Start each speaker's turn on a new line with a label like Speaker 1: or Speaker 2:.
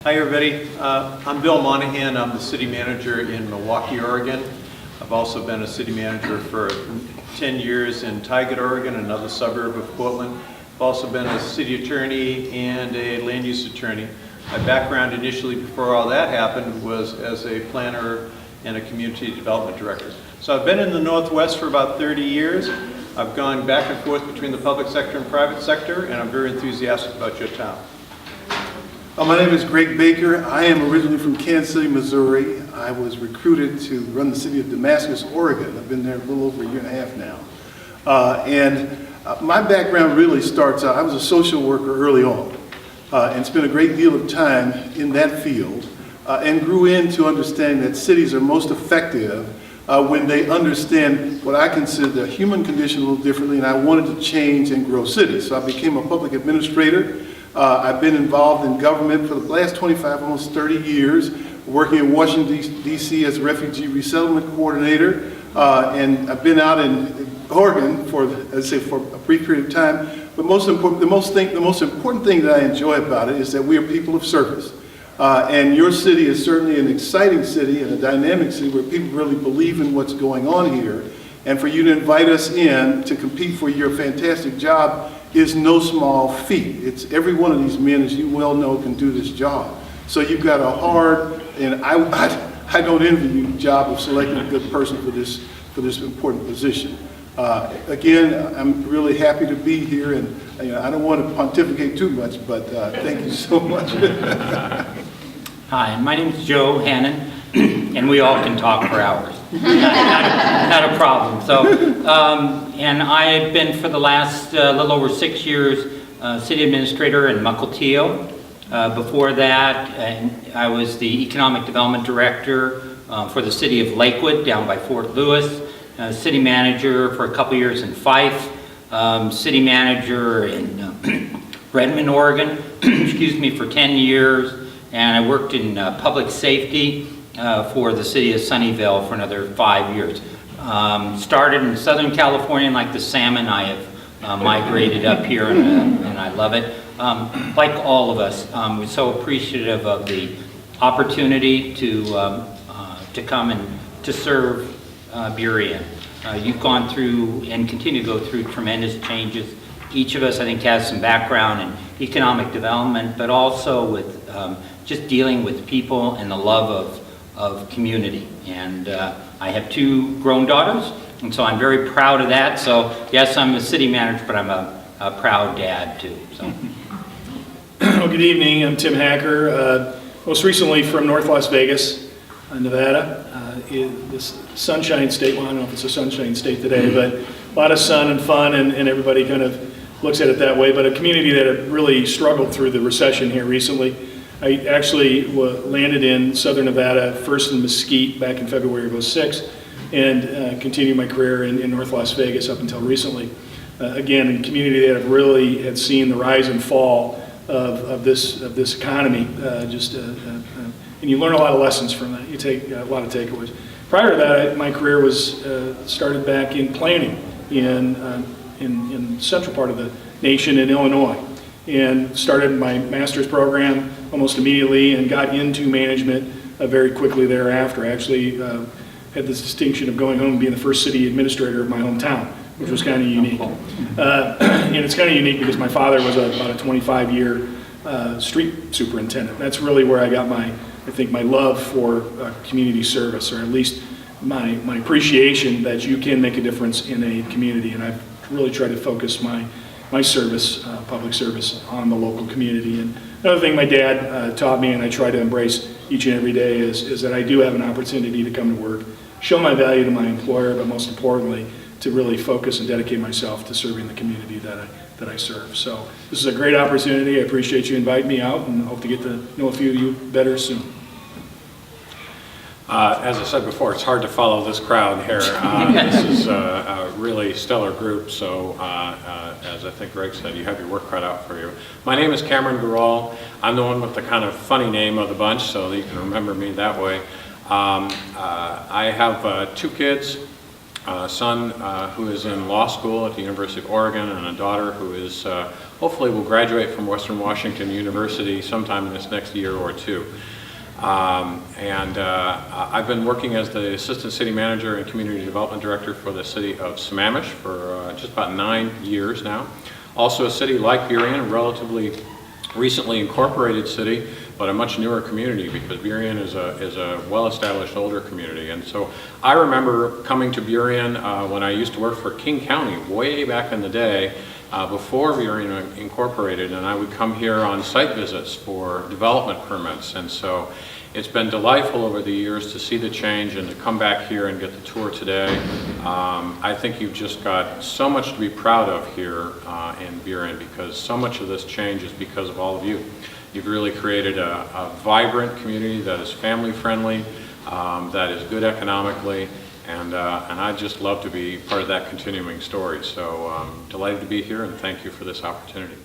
Speaker 1: Hi everybody, I'm Bill Monahan. I'm the city manager in Milwaukee, Oregon. I've also been a city manager for 10 years in Tigard, Oregon, another suburb of Portland. I've also been a city attorney and a land use attorney. My background initially, before all that happened, was as a planner and a community development director. So I've been in the Northwest for about 30 years. I've gone back and forth between the public sector and private sector, and I'm very enthusiastic about your town.
Speaker 2: My name is Greg Baker. I am originally from Kansas City, Missouri. I was recruited to run the city of Damascus, Oregon. I've been there a little over a year and a half now. My background really starts out, I was a social worker early on and spent a great deal of time in that field and grew into understanding that cities are most effective when they understand what I consider the human condition a little differently, and I wanted to change and grow cities. So I became a public administrator. I've been involved in government for the last 25, almost 30 years, working in Washington, D.C. as a refugee resettlement coordinator, and I've been out in Oregon for, as I say, for a brief period of time. But the most important thing that I enjoy about it is that we are people of service. And your city is certainly an exciting city and a dynamic city where people really believe in what's going on here. And for you to invite us in to compete for your fantastic job is no small feat. It's every one of these men, as you well know, can do this job. So you've got a hard, and I don't envy you, the job of selecting a good person for this important position. Again, I'm really happy to be here, and I don't want to pontificate too much, but thank you so much.
Speaker 3: Hi, my name is Joe Hannon, and we all can talk for hours. Not a problem. So, and I've been for the last little over 6 years city administrator in Mukilteo. Before that, I was the economic development director for the city of Lakewood down by Fort Lewis, city manager for a couple years in Fife, city manager in Redmond, Oregon, excuse me, for 10 years, and I worked in public safety for the city of Sunnyvale for another 5 years. Started in Southern California, and like the salmon, I have migrated up here, and I love it. Like all of us, we're so appreciative of the opportunity to come and to serve Burien. You've gone through and continue to go through tremendous changes. Each of us, I think, has some background in economic development, but also with just dealing with people and the love of community. And I have 2 grown daughters, and so I'm very proud of that. So yes, I'm a city manager, but I'm a proud dad too. So.
Speaker 4: Well, good evening. I'm Tim Hacker, most recently from North Las Vegas, Nevada. This Sunshine State, well, I don't know if it's a Sunshine State today, but a lot of sun and fun, and everybody kind of looks at it that way, but a community that had really struggled through the recession here recently. I actually landed in Southern Nevada, first in Mesquite back in February of '06, and continued my career in North Las Vegas up until recently. Again, a community that really had seen the rise and fall of this economy, and you learn a lot of lessons from that. You take a lot of takeaways. Prior to that, my career was started back in planning in the central part of the nation in Illinois, and started my master's program almost immediately and got into management very quickly thereafter. I actually had the distinction of going home and being the first city administrator of my hometown, which was kind of unique. And it's kind of unique because my father was about a 25-year street superintendent. That's really where I got I think my love for community service, or at least my appreciation that you can make a difference in a community. And I've really tried to focus my service, public service, on the local community. And another thing my dad taught me, and I try to embrace each and every day, is that I do have an opportunity to come to work, show my value to my employer, but most importantly, to really focus and dedicate myself to serving the community that I serve. So this is a great opportunity. I appreciate you inviting me out, and hope to get to know a few of you better soon.
Speaker 5: As I said before, it's hard to follow this crowd here. This is a really stellar group, so as I think Greg said, you have your work cut out for you. My name is Cameron Garral. I'm the one with the kind of funny name of the bunch, so that you can remember me that way. I have 2 kids, a son who is in law school at the University of Oregon, and a daughter who is hopefully will graduate from Western Washington University sometime in this next year or two. I've been working as the Assistant City Manager and Community Development Director for the City of Sammamish for just about 9 years now. Also a city like Burien, a relatively recently incorporated city, but a much newer community because Burien is a well-established older community. And so I remember coming to Burien when I used to work for King County way back in the day, before Burien incorporated, and I would come here on site visits for development permits. And so it's been delightful over the years to see the change and to come back here and get the tour today. I think you've just got so much to be proud of here in Burien because so much of this change is because of all of you. You've really created a vibrant community that is family friendly, that is good economically, and I'd just love to be part of that continuing story. So delighted to be here and thank you for this opportunity.